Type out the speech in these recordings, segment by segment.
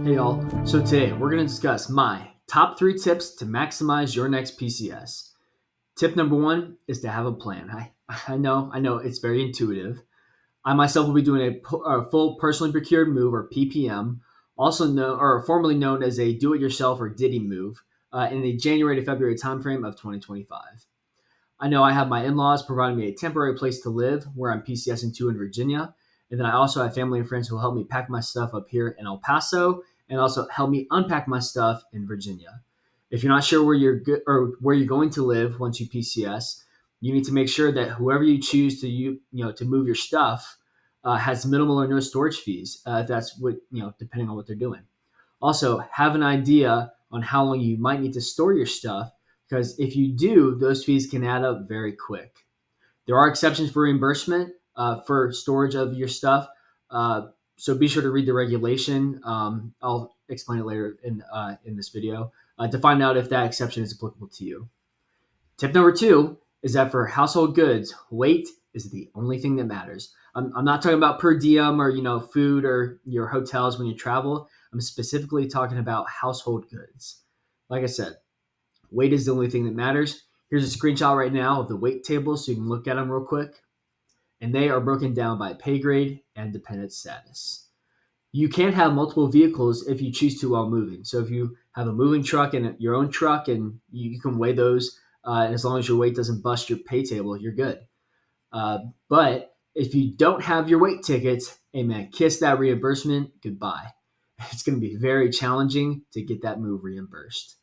Hey y'all, so today we're going to discuss my top 3 tips to maximize your next PCS. Tip number 1 is to have a plan. I know, it's very intuitive. I myself will be doing a full personally procured move, or PPM, also known or formerly known as a do-it-yourself or Diddy move, in the January to February timeframe of 2025. I know I have my in-laws providing me a temporary place to live where I'm PCSing to in Virginia. And then I also have family and friends who will help me pack my stuff up here in El Paso and also help me unpack my stuff in Virginia. If you're not sure where where you're going to live once you PCS, you need to make sure that whoever you choose to move your stuff has minimal or no storage fees. That's what depending on what they're doing. Also, have an idea on how long you might need to store your stuff, because if you do, those fees can add up very quick. There are exceptions for reimbursement for storage of your stuff, so be sure to read the regulation. I'll explain it later in this video to find out if that exception is applicable to you. Tip number 2 is that for household goods, weight is the only thing that matters. I'm not talking about per diem or food or your hotels when you travel. I'm specifically talking about household goods. Like I said, weight is the only thing that matters. Here's a screenshot right now of the weight table so you can look at them real quick. And they are broken down by pay grade and dependent status. You can have multiple vehicles if you choose to while moving. So if you have a moving truck and your own truck, and you can weigh those, and as long as your weight doesn't bust your pay table, you're good. But if you don't have your weight tickets, hey man, kiss that reimbursement goodbye. It's going to be very challenging to get that move reimbursed.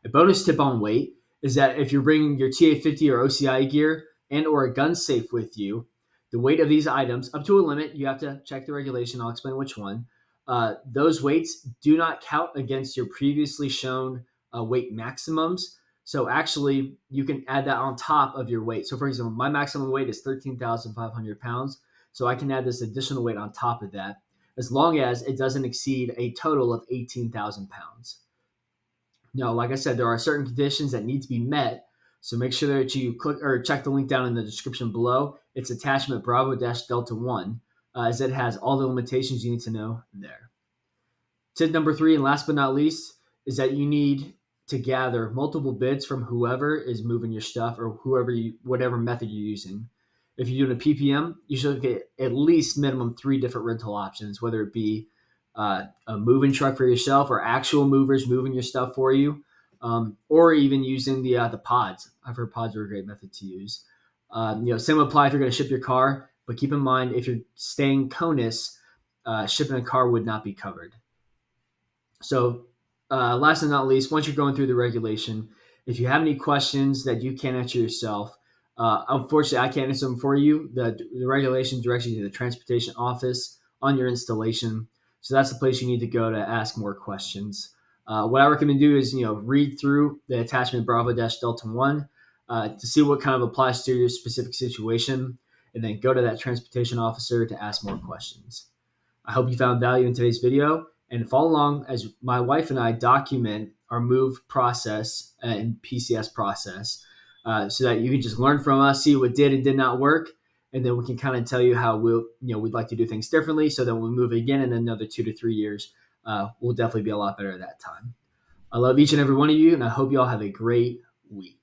A bonus tip on weight is that if you're bringing your TA50 or OCI gear and or a gun safe with you, the weight of these items, up to a limit, you have to check the regulation. I'll explain which one. Those weights do not count against your previously shown weight maximums. So actually, you can add that on top of your weight. So for example, my maximum weight is 13,500 pounds. So I can add this additional weight on top of that, as long as it doesn't exceed a total of 18,000 pounds. Now, like I said, there are certain conditions that need to be met. So make sure that you click or check the link down in the description below. It's attachment Bravo-Delta 1, as it has all the limitations you need to know there. Tip number 3, and last but not least, is that you need to gather multiple bids from whoever is moving your stuff, or whatever method you're using. If you're doing a PPM, you should get at least minimum 3 different rental options, whether it be a moving truck for yourself or actual movers moving your stuff for you, or even using the pods. I've heard pods are a great method to use. Same will apply if you're going to ship your car, but keep in mind if you're staying CONUS, shipping a car would not be covered. So last but not least, once you're going through the regulation, if you have any questions that you can't answer yourself, unfortunately, I can't answer them for you. The regulation directs you to the transportation office on your installation. So that's the place you need to go to ask more questions. What I recommend do is, read through the attachment Bravo-Delta 1 to see what kind of applies to your specific situation, and then go to that transportation officer to ask more questions. I hope you found value in today's video, and follow along as my wife and I document our move process and PCS process, so that you can just learn from us, see what did and did not work, and then we can kind of tell you how we'd like to do things differently, so that when we move again in another 2 to 3 years, we'll definitely be a lot better at that time. I love each and every one of you, and I hope you all have a great week.